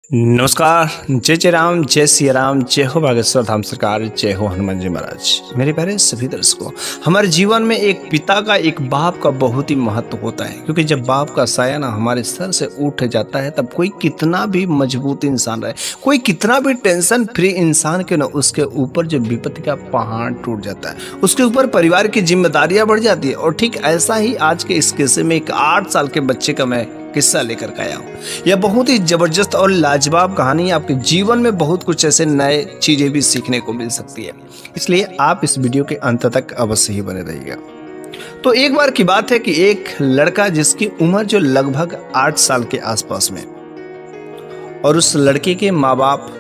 नमस्कार। जय जय राम, जय सिया राम, जय हो बागेश्वर धाम सरकार, जय हो हनुमान जी महाराज। मेरे प्यारे सभी दर्शकों, हमारे जीवन में एक पिता का, एक बाप का बहुत ही महत्व होता है, क्योंकि जब बाप का साया ना हमारे सर से उठ जाता है, तब कोई कितना भी मजबूत इंसान रहे, कोई कितना भी टेंशन फ्री इंसान क्यों ना, उसके ऊपर जो विपत्ति का पहाड़ टूट जाता है, उसके ऊपर परिवार की जिम्मेदारियां बढ़ जाती है। और ठीक ऐसा ही आज के इस किस्से में एक 8 साल के बच्चे का मैं किस्सा लेकर के आया हूँ। यह बहुत ही जबरदस्त और लाजवाब कहानी है। आपके जीवन में बहुत कुछ ऐसे नए चीजें भी सीखने को मिल सकती है, इसलिए आप इस वीडियो के अंत तक अवश्य ही बने रहिएगा। तो एक बार की बात है कि एक लड़का जिसकी उम्र जो लगभग 8 साल के आसपास में, और उस लड़के के माँ बाप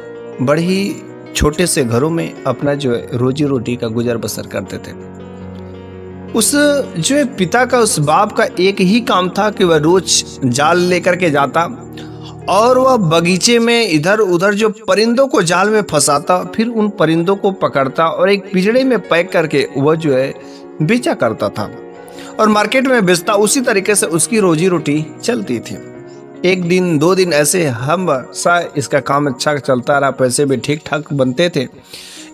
बड़े ही छोटे से घरों में अपना जो है रोजी रोटी का गुजर बसर करते थे। उस जो पिता का, उस बाप का एक ही काम था कि वह रोज जाल लेकर के जाता और वह बगीचे में इधर उधर जो परिंदों को जाल में फंसाता, फिर उन परिंदों को पकड़ता और एक पिंजड़े में पैक करके वह जो है बेचा करता था और मार्केट में बेचता। उसी तरीके से उसकी रोजी रोटी चलती थी। एक दिन 2 दिन ऐसे हम सा इसका काम अच्छा चलता रहा, पैसे भी ठीक ठाक बनते थे।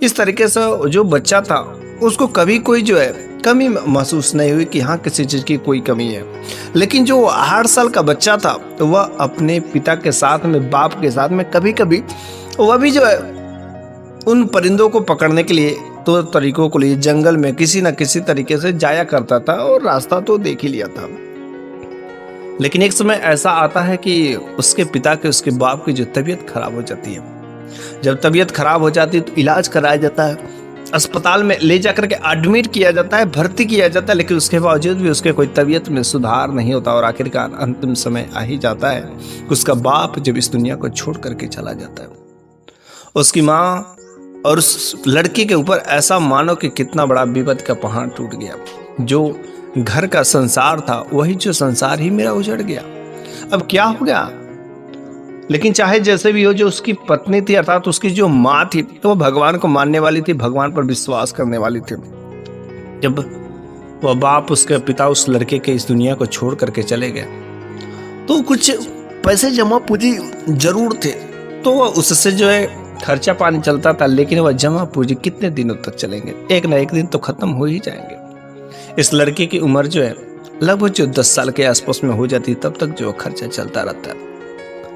इस तरीके से जो बच्चा था उसको कभी कोई जो है कमी महसूस नहीं हुई कि हाँ किसी चीज़ की कोई कमी है। लेकिन जो 8 साल का बच्चा था तो वह अपने पिता के साथ में, बाप के साथ में, कभी कभी वह भी जो है उन परिंदों को पकड़ने के लिए तो तरीकों को लिए जंगल में किसी न किसी तरीके से जाया करता था और रास्ता तो देख ही लिया था। लेकिन एक समय ऐसा आता है कि उसके पिता के, उसके बाप की जो तबीयत खराब हो जाती है। जब तबीयत खराब हो जाती है तो इलाज कराया जाता है, अस्पताल में ले जाकर के एडमिट किया जाता है, भर्ती किया जाता है, लेकिन उसके बावजूद भी उसके कोई तबीयत में सुधार नहीं होता और आखिरकार अंतिम समय आ ही जाता है कि उसका बाप जब इस दुनिया को छोड़ करके चला जाता है। उसकी माँ और उस लड़की के ऊपर ऐसा मानो कि कितना बड़ा विपद का पहाड़ टूट गया। जो घर का संसार था वही जो संसार ही मेरा उजड़ गया। अब क्या हो गया? लेकिन चाहे जैसे भी हो, जो उसकी पत्नी थी अर्थात उसकी जो माँ थी, तो वो भगवान को मानने वाली थी, भगवान पर विश्वास करने वाली थी। जब वह बाप, उसके पिता उस लड़के के इस दुनिया को छोड़ करके चले गए तो कुछ पैसे जमा पूंजी जरूर थे, तो वह उससे जो है खर्चा पानी चलता था। लेकिन वह जमा पूंजी कितने दिनों तक चलेंगे? एक ना एक दिन तो खत्म हो ही जाएंगे। इस लड़के की उम्र जो है लगभग जो 10 साल के आसपास में हो जाती, तब तक जो खर्चा चलता रहता है।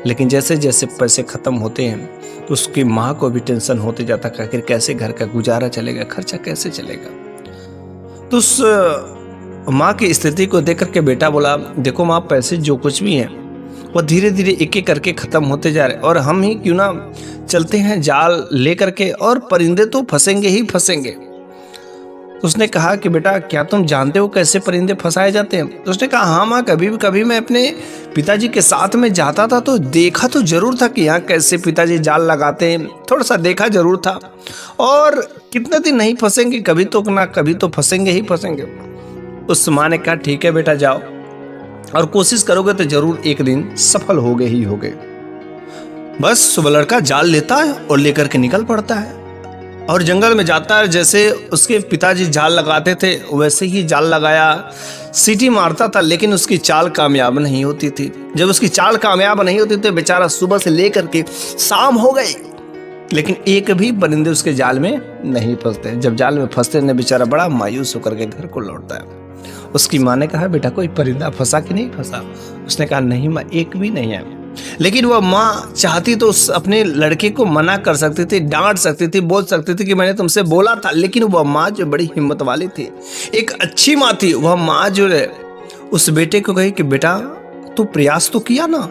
लेकिन जैसे जैसे पैसे खत्म होते हैं तो उसकी माँ को भी टेंशन होते जाता कि आखिर कैसे घर का गुजारा चलेगा, खर्चा कैसे चलेगा। तो उस माँ की स्थिति को देख करके बेटा बोला, देखो माँ, पैसे जो कुछ भी हैं वो धीरे धीरे एक एक करके खत्म होते जा रहे, और हम ही क्यों ना चलते हैं जाल ले करके, और परिंदे तो फंसेंगे ही फंसेंगे। तो उसने कहा कि बेटा, क्या तुम जानते हो कैसे परिंदे फंसाए जाते हैं? तो उसने कहा, हाँ माँ, कभी मैं अपने पिताजी के साथ में जाता था तो देखा तो जरूर था कि यहाँ कैसे पिताजी जाल लगाते हैं, थोड़ा सा देखा जरूर था, और कितने दिन नहीं फंसेंगे, कभी तो ना कभी तो फंसेंगे ही फंसेंगे। उस माँ ने कहा, ठीक है बेटा, जाओ और कोशिश करोगे तो जरूर एक दिन सफल होगे ही होगे। बस सुबह लड़का जाल लेता है और लेकर के निकल पड़ता है और जंगल में जाता है। जैसे उसके पिताजी जाल लगाते थे वैसे ही जाल लगाया, सीटी मारता था, लेकिन उसकी चाल कामयाब नहीं होती थी। जब उसकी चाल कामयाब नहीं होती तो बेचारा सुबह से लेकर के शाम हो गई, लेकिन एक भी परिंदे उसके जाल में नहीं फंसते। जब जाल में फंसते ने बेचारा बड़ा मायूस होकर के घर को लौटता है। उसकी माँ ने कहा, बेटा कोई परिंदा फंसा कि नहीं फंसा? उसने कहा, नहीं माँ, एक भी नहीं है। लेकिन वह माँ चाहती तो उस अपने लड़के को मना कर सकती थी, डांट सकती थी, बोल सकती थी कि मैंने तुमसे बोला था। लेकिन वह माँ जो बड़ी हिम्मत वाली थी, एक अच्छी माँ थी, वह माँ जो है उस बेटे को कही कि बेटा, तू प्रयास तो किया ना,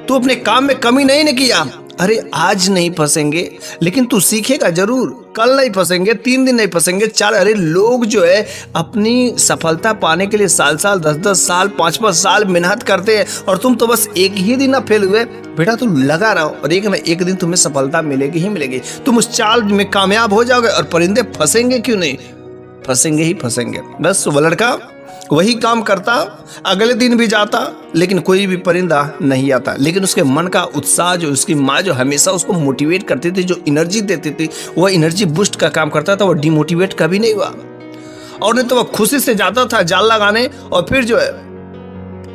तू अपने काम में कमी नहीं न किया। अरे आज नहीं फंसेंगे लेकिन तू सीखेगा जरूर, कल नहीं फंसेंगे, 3 दिन नहीं फंसेंगे, 4। अरे लोग जो है अपनी सफलता पाने के लिए साल 10 साल 5 साल मेहनत करते हैं, और तुम तो बस एक ही दिन ना फेल हुए। बेटा तू लगा रहो और एक ना एक दिन तुम्हें सफलता मिलेगी ही मिलेगी। तुम उस चाल में कामयाब हो जाओगे और परिंदे फंसेंगे क्यों नहीं? फंसेंगे ही फंसेंगे। बस वो लड़का वही काम करता, अगले दिन भी जाता, लेकिन कोई भी परिंदा नहीं आता। लेकिन उसके मन का उत्साह, जो उसकी माँ जो हमेशा उसको मोटिवेट करती थी, जो एनर्जी देती थी, वह एनर्जी बूस्ट का काम करता था। वो डिमोटिवेट कभी नहीं हुआ, और नहीं तो वह खुशी से जाता था जाल लगाने, और फिर जो है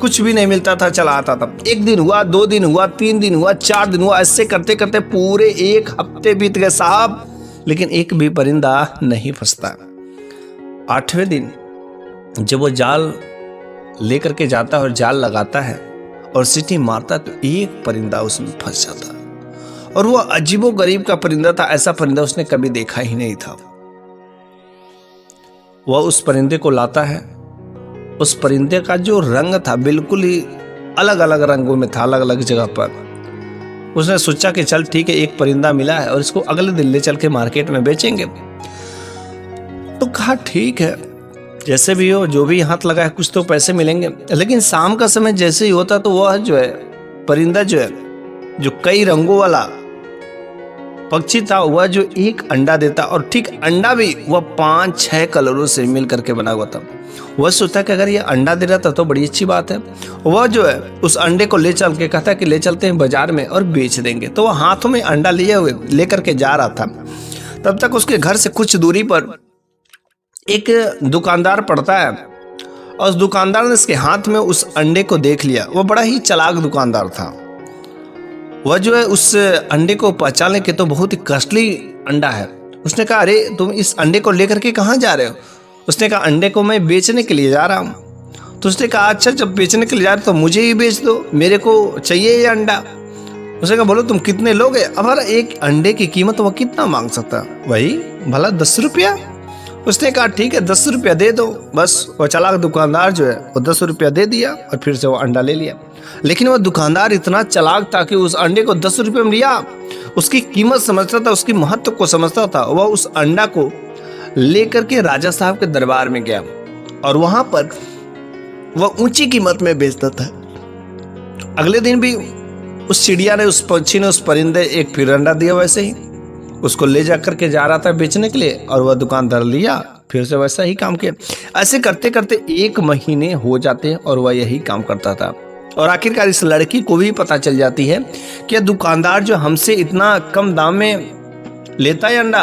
कुछ भी नहीं मिलता था, चला आता था। 1 दिन हुआ, 2 दिन हुआ, 3 दिन हुआ, 4 दिन हुआ, ऐसे करते करते पूरे 1 हफ्ते बीत गए साहब, लेकिन एक भी परिंदा नहीं फंसता। 8वें दिन जब वो जाल लेकर के जाता है और जाल लगाता है और सीटी मारता है, तो एक परिंदा उसमें फंस जाता है। और वो अजीबो गरीब का परिंदा था, ऐसा परिंदा उसने कभी देखा ही नहीं था। वह उस परिंदे को लाता है। उस परिंदे का जो रंग था बिल्कुल ही अलग अलग रंगों में था, अलग अलग जगह पर। उसने सोचा कि चल ठीक है, एक परिंदा मिला है और इसको अगले दिन ले चल के मार्केट में बेचेंगे। तो कहा ठीक है, जैसे भी हो, जो भी हाथ लगा है कुछ तो पैसे मिलेंगे। लेकिन शाम का समय जैसे ही होता तो वह जो है परिंदा जो है, जो कई रंगों वाला पक्षी था, वह जो एक अंडा देता, और ठीक अंडा भी वह 5-6 कलरों से मिल करके बना हुआ था। वह सोचता कि अगर ये अंडा दे रहा था तो बड़ी अच्छी बात है। वह जो है उस अंडे को ले चल के कहता कि ले चलते हैं बाजार में और बेच देंगे। तो वह हाथों में अंडा लिए हुए लेकर के जा रहा था। तब तक उसके घर से कुछ दूरी पर एक दुकानदार पड़ता है, और उस दुकानदार ने इसके हाथ में उस अंडे को देख लिया। वह बड़ा ही चालाक दुकानदार था। वह जो है उस अंडे को पहचान ले कि तो बहुत ही कॉस्टली अंडा है। उसने कहा अरे तुम इस अंडे को लेकर के कहाँ जा रहे हो? उसने कहा अंडे को मैं बेचने के लिए जा रहा हूँ। तो उसने कहा अच्छा, जब बेचने के लिए जा रहे तो मुझे ही बेच दो, मेरे को चाहिए ये अंडा। उसने कहा बोलो तुम कितने लोगे? अब एक अंडे की कीमत वह कितना मांग सकता? वही भला 10 रुपया। उसने कहा ठीक है 10 रुपया दे दो। बस वो चालाक दुकानदार जो है वो 10 रुपया दे दिया और फिर से वो अंडा ले लिया। लेकिन वह दुकानदार इतना चालाक था कि उस अंडे को 10 रुपये में लिया, उसकी कीमत समझता था, उसकी महत्व को समझता था। वह उस अंडा को लेकर के राजा साहब के दरबार में गया और वहां पर वह ऊंची कीमत में बेचता था। अगले दिन भी उस चिड़िया ने, उस पक्षी ने, उस परिंदे एक फिर अंडा दिया, वैसे ही उसको ले जा करके जा रहा था बेचने के लिए, और वह दुकानदार लिया, फिर से वैसा ही काम किया। ऐसे करते करते 1 महीने हो जाते हैं और वह यही काम करता था। और आखिरकार इस लड़की को भी पता चल जाती है कि दुकानदार जो हमसे इतना कम दाम में लेता है अंडा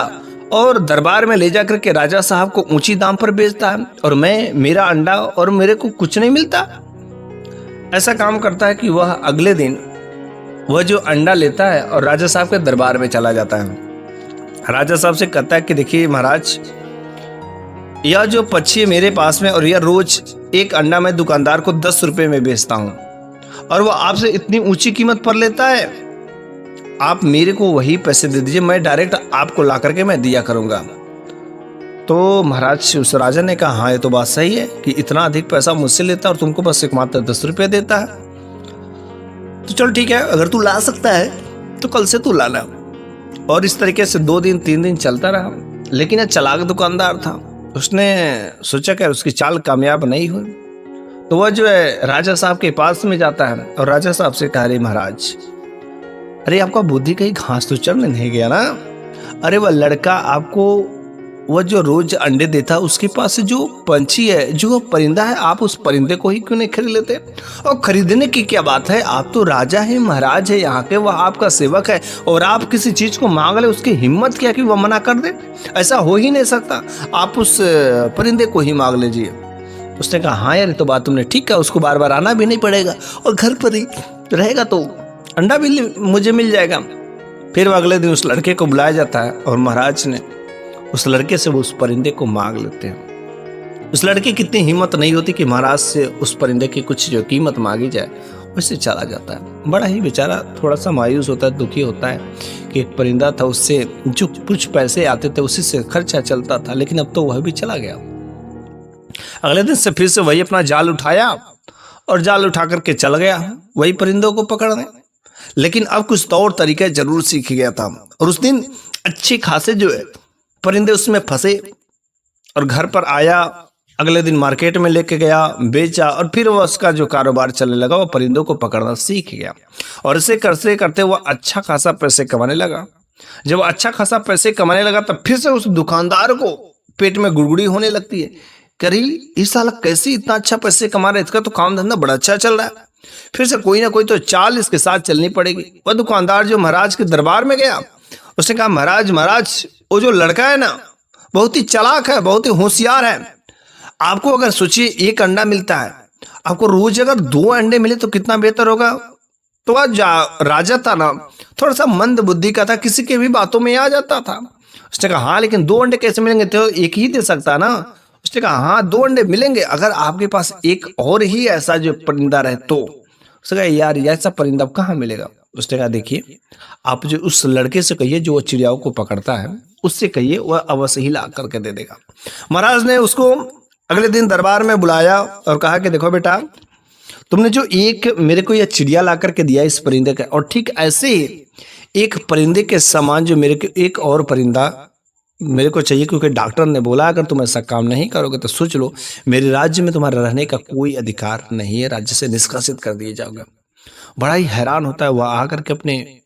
और दरबार में ले जाकर के राजा साहब को ऊंची दाम पर बेचता है, और मेरा अंडा और मेरे को कुछ नहीं मिलता। ऐसा काम करता है कि वह अगले दिन वह जो अंडा लेता है और राजा साहब के दरबार में चला जाता है। राजा साहब से कहता है कि देखिए महाराज, यह जो पक्षी है मेरे पास में, और यह रोज एक अंडा मैं दुकानदार को 10 रुपये में बेचता हूं, और वह आपसे इतनी ऊंची कीमत पर लेता है। आप मेरे को वही पैसे दे दीजिए, मैं डायरेक्ट आपको ला करके मैं दिया करूंगा। तो महाराज उस राजा ने कहा हाँ ये तो बात सही है कि इतना अधिक पैसा मुझसे लेता है और तुमको बस एक मात्र 10 रुपये देता है। तो चलो ठीक है, अगर तू ला सकता है तो कल से तू लाना। और इस तरीके से 2 दिन 3 दिन चलता रहा। लेकिन यह चालाक दुकानदार था, उसने सोचा कि उसकी चाल कामयाब नहीं हुई। तो वह जो है राजा साहब के पास में जाता है और राजा साहब से कह रहे महाराज, अरे आपका बुद्धि कहीं घास तो चढ़ने नहीं गया ना? अरे वह लड़का आपको वह जो रोज अंडे देता उसके पास से जो पंछी है, जो परिंदा है, आप उस परिंदे को ही क्यों नहीं खरीद लेते? और खरीदने की क्या बात है, आप तो राजा है, महाराज है यहाँ के, वह आपका सेवक है, और आप किसी चीज को मांग ले, उसकी हिम्मत क्या कि वह मना कर दे? ऐसा हो ही नहीं सकता, आप उस परिंदे को ही मांग लीजिए। उसने कहा हाँ यार, तो बात तुमने ठीक कहा, उसको बार बार आना भी नहीं पड़ेगा और घर पर ही रहेगा तो अंडा भी मुझे मिल जाएगा। फिर अगले दिन उस लड़के को बुलाया जाता है और महाराज ने उस लड़के से वो उस परिंदे को मांग लेते हैं। उस लड़के की इतनी हिम्मत नहीं होती कि महाराज से उस परिंदे की कुछ जो कीमत मांगी जाए, उससे चला जाता है। बड़ा ही बेचारा थोड़ा सा मायूस होता है, दुखी होता है कि एक परिंदा था, उससे जो कुछ पैसे आते थे उसी से खर्चा चलता था, लेकिन अब तो वह भी चला गया। अगले दिन से फिर से वही अपना जाल उठाया और जाल उठा करके चल गया वही परिंदों को पकड़ने। लेकिन अब कुछ तौर तरीके जरूर सीख गया था, और उस दिन अच्छे खासे जो है परिंदे उसमें फंसे और घर पर आया। अगले दिन मार्केट में लेके गया, बेचा, और फिर वह उसका जो कारोबार चलने लगा, वह परिंदों को पकड़ना सीख गया। और इसे करते करते वह अच्छा खासा पैसे कमाने लगा। जब अच्छा खासा पैसे कमाने लगा तब फिर से उस दुकानदार को पेट में गुड़गुड़ी होने लगती है, करी इस साल कैसे इतना अच्छा पैसे कमा रहा है, इसका तो काम धंधा बड़ा अच्छा चल रहा है। फिर से कोई ना कोई तो चाल इसके साथ चलनी पड़ेगी। वह दुकानदार जो महाराज के दरबार में गया, उसने कहा महाराज वो जो लड़का है ना, बहुत ही चालाक है, बहुत ही होशियार है। आपको अगर सोचिए एक अंडा मिलता है, आपको रोज अगर 2 अंडे मिले तो कितना बेहतर होगा। तो आज राजा था ना, थोड़ा सा मंद बुद्धि का था, किसी के भी बातों में आ जाता था। उसने कहा हाँ लेकिन 2 अंडे कैसे मिलेंगे, तो एक ही दे सकता ना। उसने कहा हाँ 2 अंडे मिलेंगे अगर आपके पास एक और ही ऐसा जो परिंदा रहे तो। उसने कहा यार ऐसा परिंदा कहाँ मिलेगा। उसने कहा देखिए आप जो उस लड़के से कहिए जो चिड़ियाओं को पकड़ता है, उससे कहिए वह अवश्य ही ला करके दे देगा। महाराज ने उसको अगले दिन दरबार में बुलाया और कहा कि देखो बेटा, तुमने जो एक मेरे को यह चिड़िया ला करके दिया इस परिंदे का, और ठीक ऐसे ही एक परिंदे के समान जो मेरे को एक और परिंदा मेरे को चाहिए, क्योंकि डॉक्टर ने बोला अगर तुम ऐसा काम नहीं करोगे तो सोच लो मेरे राज्य में तुम्हारा रहने का कोई अधिकार नहीं है, राज्य से निष्कासित कर दिए जाओगे। बड़ा ही हैरान होता है, वह आकर के अपने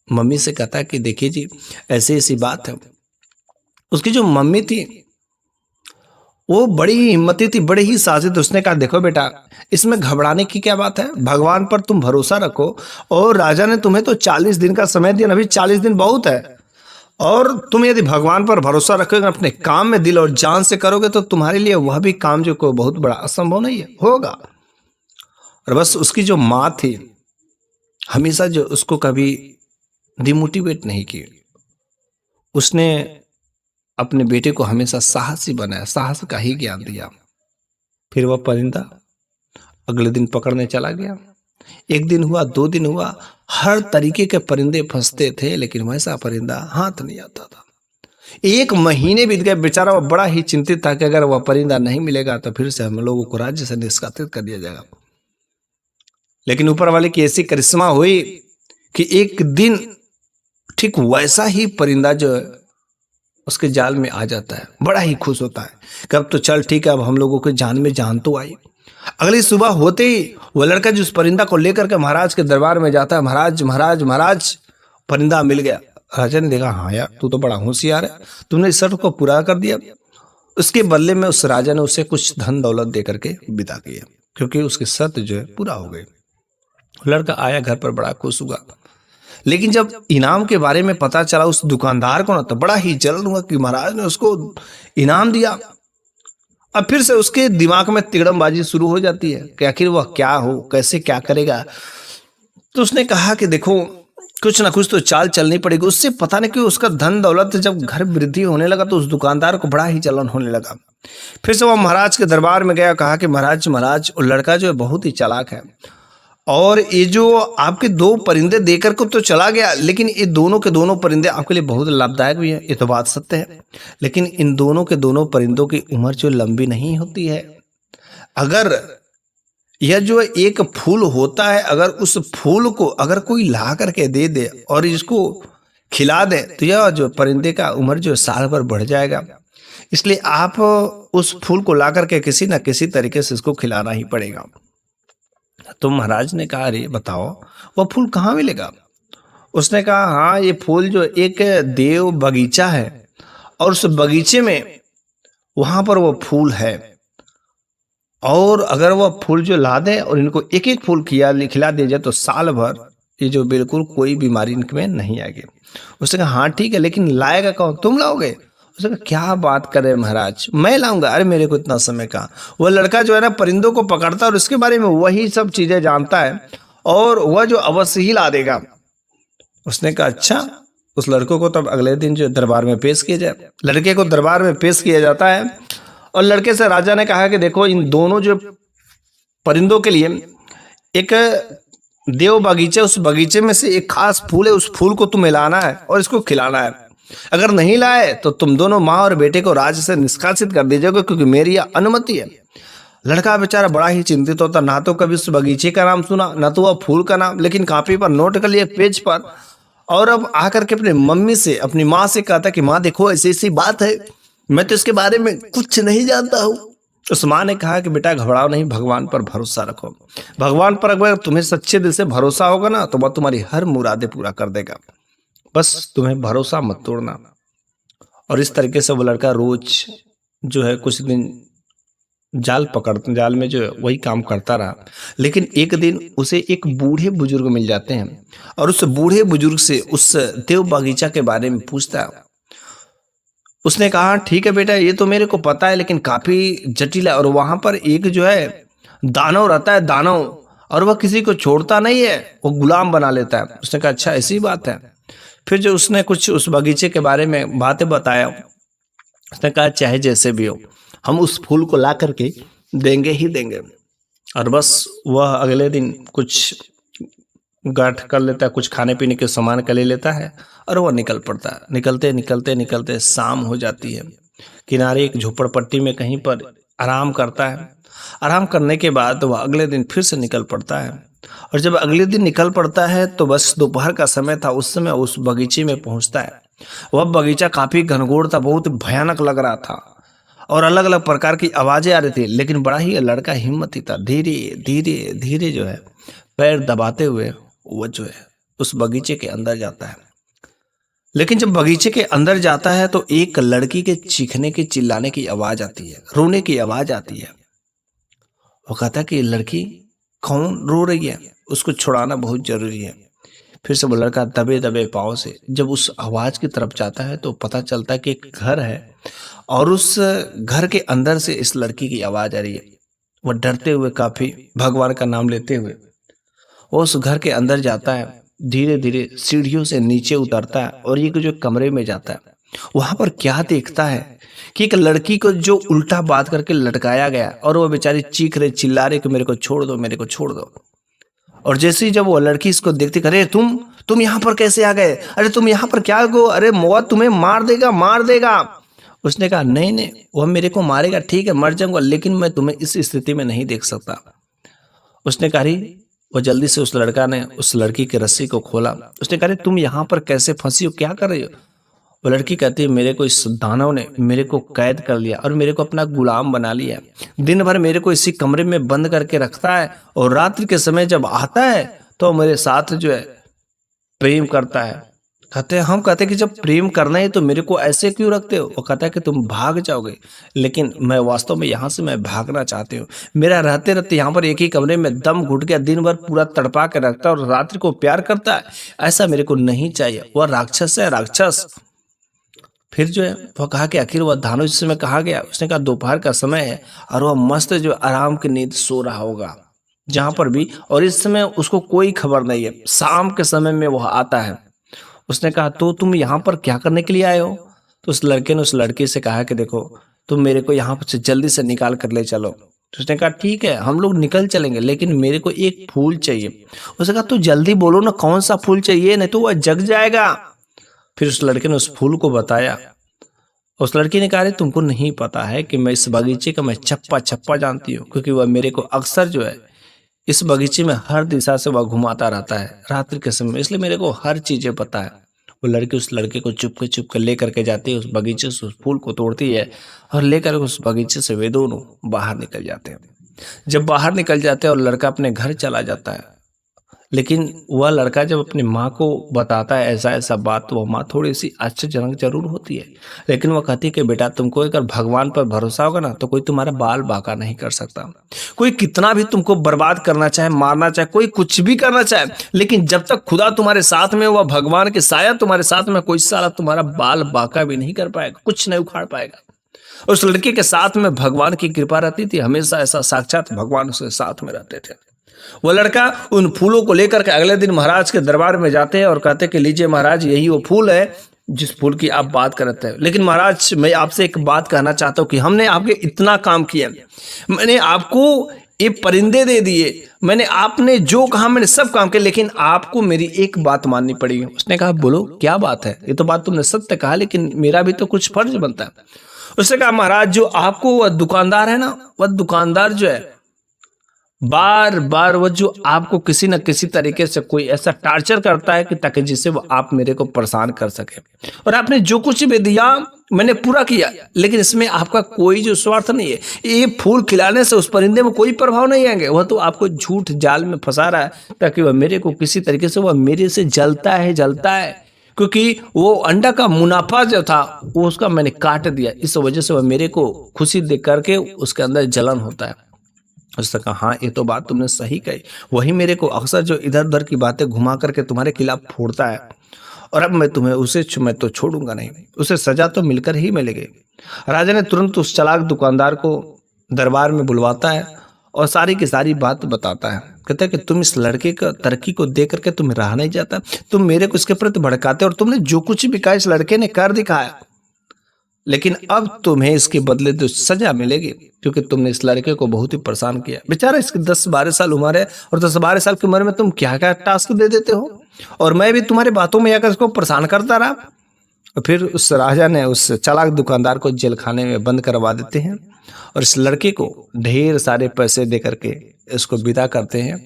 मम्मी से कहता है कि देखिए जी ऐसी ऐसी बात है। उसकी जो मम्मी थी वो बड़ी ही हिम्मती थी, बड़ी ही साजिद। उसने कहा देखो बेटा इसमें घबराने की क्या बात है, भगवान पर तुम भरोसा रखो, और राजा ने तुम्हें तो 40 दिन का समय दिया, अभी 40 दिन बहुत है, और तुम यदि भगवान पर भरोसा रखोगे अपने काम में दिल और जान से करोगे तो तुम्हारे लिए वह भी काम जो को बहुत बड़ा असंभव नहीं है, होगा। और बस उसकी जो माँ थी हमेशा जो उसको कभी डिमोटिवेट नहीं की, उसने अपने बेटे को हमेशा साहसी बनाया, साहस का ही ज्ञान दिया। फिर वह परिंदा अगले दिन पकड़ने चला गया। 1 दिन हुआ, 2 दिन हुआ, हर तरीके के परिंदे फंसते थे लेकिन वैसा परिंदा हाथ नहीं आता था। 1 महीने बीत गए, बेचारा वह बड़ा ही चिंतित था कि अगर वह परिंदा नहीं मिलेगा तो फिर से हम लोगों को राज्य से निष्कासित कर दिया जाएगा। लेकिन ऊपर वाले की ऐसी करिश्मा हुई कि एक दिन ठीक वैसा ही परिंदा जो उसके जाल में आ जाता है, बड़ा ही खुश होता है कि अब तो चल ठीक है, अब हम लोगों के जान में जान तो आई। अगली सुबह होते ही वह लड़का जो उस परिंदा को लेकर के महाराज के दरबार में जाता है, महाराज महाराज महाराज परिंदा मिल गया। राजा ने देखा हाँ यार तू तो बड़ा होशियार है, तुमने इस शर्त को पूरा कर दिया। उसके बदले में उस राजा ने उसे कुछ धन दौलत दे करके विदा किया, क्योंकि उसकी शर्त जो है पूरा हो गई। लड़का आया घर पर बड़ा खुश हुआ, लेकिन जब इनाम के बारे में पता चला उस दुकानदार को ना, तो बड़ा ही जलन हुआ कि महाराज ने उसको इनाम दिया। अब फिर से उसके दिमाग में तिगड़मबाजी शुरू हो जाती है कि आखिर वह क्या हो, कैसे क्या करेगा। तो उसने कहा कि देखो कुछ ना कुछ तो चाल चलनी पड़ेगी। उससे पता नहीं क्यों उसका धन दौलत जब घर वृद्धि होने लगा तो उस दुकानदार को बड़ा ही जलन होने लगा। फिर से वह महाराज के दरबार में गया, कहा कि महाराज महाराज वो लड़का जो है बहुत ही चालाक है, और ये जो आपके 2 परिंदे देकर को तो चला गया, लेकिन ये दोनों के दोनों परिंदे आपके लिए बहुत लाभदायक भी है, ये तो बात सत्य है। लेकिन इन दोनों के दोनों परिंदों की उम्र जो लंबी नहीं होती है। अगर यह जो एक फूल होता है, अगर उस फूल को अगर कोई ला करके दे दे और इसको खिला दे तो यह जो परिंदे का उम्र जो साल भर बढ़ जाएगा। इसलिए आप उस फूल को ला करके किसी न किसी तरीके से इसको खिलाना ही पड़ेगा। तो महाराज ने कहा अरे बताओ वह फूल कहाँ मिलेगा। उसने कहा हाँ ये फूल जो एक देव बगीचा है, और उस बगीचे में वहां पर वो फूल है, और अगर वह फूल जो ला दे और इनको एक एक फूल खिला दिया जाए तो साल भर ये जो बिल्कुल कोई बीमारी इनमें नहीं आएगी। उसने कहा हाँ ठीक है, लेकिन लाएगा कौन, तुम लाओगे। उसने कहा क्या बात कर रहे महाराज, मैं लाऊंगा, अरे मेरे को इतना समय कहाँ। वह लड़का जो है ना परिंदों को पकड़ता है और इसके बारे में वही सब चीजें जानता है, और वह जो अवश्य ही ला देगा। उसने कहा अच्छा। उस लड़कों को तब अगले दिन जो दरबार में पेश किया जाए, लड़के को दरबार में पेश किया जाता है, और लड़के से राजा ने कहा कि देखो इन दोनों जो परिंदों के लिए एक देव बगीचे, उस बगीचे में से एक खास फूल है, उस फूल को तुम्हें लाना है और इसको खिलाना है। अगर नहीं लाए तो तुम दोनों माँ और बेटे को राज्य से निष्कासित कर दीजिएगा, क्योंकि मेरी यह अनुमति है। लड़का बेचारा बड़ा ही चिंतित होता, ना तो कभी उस बगीचे का नाम सुना, ना तो वह फूल का नाम, लेकिन कॉपी पर नोट कर लिए पेज पर, और अब आकर के अपने मम्मी से, अपनी माँ से कहता कि माँ देखो ऐसी ऐसी बात है, मैं तो इसके बारे में कुछ नहीं जानता हूँ। उस माँ ने कहा कि बेटा घबराओ नहीं, भगवान पर भरोसा रखो। भगवान पर अगर तुम्हें सच्चे दिल से भरोसा होगा ना तो वह तुम्हारी हर मुरादें पूरा कर देगा, बस तुम्हें भरोसा मत तोड़ना। और इस तरीके से वो लड़का रोज जो है कुछ दिन जाल में जो है वही काम करता रहा। लेकिन एक दिन उसे एक बूढ़े बुजुर्ग मिल जाते हैं, और उस बूढ़े बुजुर्ग से उस देव बगीचा के बारे में पूछता है। उसने कहा ठीक है बेटा ये तो मेरे को पता है, लेकिन काफी जटिल है, और वहां पर एक जो है दानव रहता है, दानव, और वह किसी को छोड़ता नहीं है, वो गुलाम बना लेता है। उसने कहा अच्छा ऐसी बात है। फिर जो उसने कुछ उस बगीचे के बारे में बातें बताया, उसने कहा चाहे जैसे भी हो हम उस फूल को ला करके देंगे ही देंगे। और बस वह अगले दिन कुछ गांठ कर लेता है, कुछ खाने पीने के सामान का ले लेता है और वह निकल पड़ता है। निकलते निकलते निकलते शाम हो जाती है। किनारे एक झोपड़पट्टी में कहीं पर आराम करता है। आराम करने के बाद वह अगले दिन फिर से निकल पड़ता है। और जब अगले दिन निकल पड़ता है तो बस दोपहर का समय था, उस समय उस बगीचे में पहुंचता है। वह बगीचा काफी घनघोर था, बहुत भयानक लग रहा था और अलग अलग प्रकार की आवाजें आ रही थी, लेकिन बड़ा ही लड़का हिम्मती था। धीरे धीरे धीरे जो है पैर दबाते हुए वो जो है उस बगीचे के अंदर जाता है। लेकिन जब बगीचे के अंदर जाता है तो एक लड़की के चीखने की, चिल्लाने की आवाज आती है, रोने की आवाज आती है। वो कहता है कि लड़की कौन रो रही है, उसको छुड़ाना बहुत जरूरी है। फिर से वो लड़का दबे दबे पाँव से जब उस आवाज की तरफ जाता है तो पता चलता है कि एक घर है और उस घर के अंदर से इस लड़की की आवाज आ रही है। वह डरते हुए, काफी भगवान का नाम लेते हुए वो उस घर के अंदर जाता है। धीरे धीरे सीढ़ियों से नीचे उतरता है और ये जो कमरे में जाता है, वहां पर क्या देखता है कि एक लड़की को जो उल्टा बात करके लटकाया गया और वो बेचारी चीख रहे, चिल्ला रहे कि मेरे को छोड़ दो, मेरे को छोड़ दो। और जैसे ही जब वो लड़की इसको देखती, अरे तुम यहाँ पर कैसे आ गए, अरे तुम यहाँ पर क्या गो, अरे मौत तुम्हें मार देगा, मार देगा। उसने कहा नहीं नहीं, वह मेरे को मारेगा, ठीक है मर जाऊंगा, लेकिन मैं तुम्हें इस स्थिति में नहीं देख सकता। उसने कहा वो जल्दी से उस लड़का ने उस लड़की की रस्सी को खोला। उसने कहा तुम यहाँ पर कैसे फंसी हो, क्या कर रही हो। वो लड़की कहती है मेरे को इस दानव ने मेरे को कैद कर लिया और मेरे को अपना गुलाम बना लिया। दिन भर मेरे को इसी कमरे में बंद करके रखता है और रात्रि के समय जब आता है तो मेरे साथ जो है प्रेम करता है। हम कहते हैं कि जब प्रेम करना है तो मेरे को ऐसे क्यों रखते हो। वो कहता है कि तुम भाग जाओगे, लेकिन मैं वास्तव में यहाँ से मैं भागना चाहती हूँ। मेरा रहते रहते यहाँ पर एक ही कमरे में दम घुट गया, दिन भर पूरा तड़पा के रखता है और रात्रि को प्यार करता है, ऐसा मेरे को नहीं चाहिए। वह राक्षस है, राक्षस। फिर जो है वह कहा कि आखिर वह धानु जिस समय कहा गया, उसने कहा दोपहर का समय है और वह मस्त जो आराम की नींद सो रहा होगा जहां पर भी, और इस समय उसको कोई खबर नहीं है। शाम के समय में वह आता है। उसने कहा तो तुम यहाँ पर क्या करने के लिए आए हो। तो उस लड़के ने उस लड़की से कहा कि देखो तुम मेरे को यहाँ से जल्दी से निकाल कर ले चलो। तो उसने कहा ठीक है हम लोग निकल चलेंगे, लेकिन मेरे को एक फूल चाहिए। उसने कहा तो जल्दी बोलो ना कौन सा फूल चाहिए, नहीं तो वह जग जाएगा। फिर उस लड़के ने उस फूल को बताया। उस लड़की ने कहा तुमको नहीं पता है कि मैं इस बगीचे का मैं छप्पा छप्पा जानती हूँ, क्योंकि वह मेरे को अक्सर जो है इस बगीचे में हर दिशा से वह घुमाता रहता है रात्रि के समय, इसलिए मेरे को हर चीजें पता है। वो लड़की उस लड़के को चुप के ले करके जाती है, उस बगीचे से उस फूल को तोड़ती है और लेकर उस बगीचे से वे दोनों बाहर निकल जाते हैं। जब बाहर निकल जाते हैं और लड़का अपने घर चला जाता है, लेकिन वह लड़का जब अपनी माँ को बताता है ऐसा ऐसा बात, तो वह माँ थोड़ी सी आश्चर्यजनक जरूर होती है, लेकिन वह कहती है कि बेटा तुमको अगर भगवान पर भरोसा होगा ना तो कोई तुम्हारा बाल बांका नहीं कर सकता। कोई कितना भी तुमको बर्बाद करना चाहे, मारना चाहे, कोई कुछ भी करना चाहे, लेकिन जब तक खुदा तुम्हारे साथ में, वह भगवान के साया तुम्हारे साथ में, कोई साला तुम्हारा बाल बांका भी नहीं कर पाएगा, कुछ नहीं उखाड़ पाएगा। उस लड़के के साथ में भगवान की कृपा रहती थी, हमेशा ऐसा साक्षात भगवान उसके साथ में रहते थे। वो लड़का उन फूलों को लेकर के अगले दिन महाराज के दरबार में जाते हैं और कहते हैं कि लीजिए महाराज यही वो फूल है जिस फूल की आप बात करते हैं। लेकिन महाराज मैं आपसे एक बात कहना चाहता हूँ कि हमने आपके इतना काम किया, मैंने आपको ये परिंदे दे दिए, मैंने आपने जो कहा मैंने सब काम किया, लेकिन आपको मेरी एक बात माननी पड़ेगी। उसने कहा बोलो क्या बात है। ये तो बात तुमने सत्य कहा, लेकिन मेरा भी तो कुछ फर्ज बनता है। उसने कहा महाराज जो आपको वह दुकानदार है ना, वह दुकानदार जो है बार बार वो जो आपको किसी न किसी तरीके से कोई ऐसा टार्चर करता है कि ताकि जिससे वो आप मेरे को परेशान कर सके, और आपने जो कुछ भी दिया मैंने पूरा किया, लेकिन इसमें आपका कोई जो स्वार्थ नहीं है। ये फूल खिलाने से उस परिंदे में कोई प्रभाव नहीं आएंगे, वह तो आपको झूठ जाल में फंसा रहा है ताकि वह मेरे को किसी तरीके से, वह मेरे से जलता है क्योंकि वो अंडा का मुनाफा जो था वो उसका मैंने काट दिया, इस वजह से वह मेरे को खुशी देख करके उसके अंदर जलन होता है। उसने कहा हाँ ये तो बात तुमने सही कही, वही मेरे को अक्सर जो इधर उधर की बातें घुमा करके तुम्हारे खिलाफ फोड़ता है, और अब मैं तुम्हें मैं तो छोड़ूंगा नहीं, उसे सजा तो मिलकर ही मिलेगी। राजा ने तुरंत उस चालाक दुकानदार को दरबार में बुलवाता है और सारी की सारी बात बताता है। कहता है कि तुम इस लड़के का तरक्की को देख करके तुम्हें रहा नहीं जाता, तुम मेरे को इसके प्रति भड़काते और तुमने जो कुछ भी कहा इस लड़के ने कर दिखाया, लेकिन अब तुम्हें इसके बदले तो सजा मिलेगी, क्योंकि तुमने इस लड़के को बहुत ही परेशान किया। बेचारा इसकी 10-12 साल उम्र है और 10-12 साल की उम्र में तुम क्या क्या टास्क दे देते हो, और मैं भी तुम्हारी बातों में आकर इसको परेशान करता रहा। और फिर उस राजा ने उस चालाक दुकानदार को जेल खाने में बंद करवा देते हैं और इस लड़के को ढेर सारे पैसे दे करके इसको विदा करते हैं।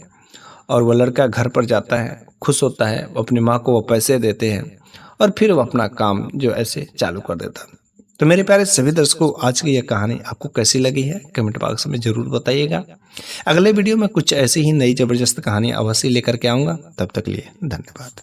और वह लड़का घर पर जाता है, खुश होता है, अपनी माँ को वो पैसे देते हैं और फिर वो अपना काम जो ऐसे चालू कर देता है। तो मेरे प्यारे सभी दर्शकों, आज की यह कहानी आपको कैसी लगी है कमेंट बॉक्स में जरूर बताइएगा। अगले वीडियो में कुछ ऐसी ही नई जबरदस्त कहानी अवश्य लेकर के आऊँगा। तब तक लिए धन्यवाद।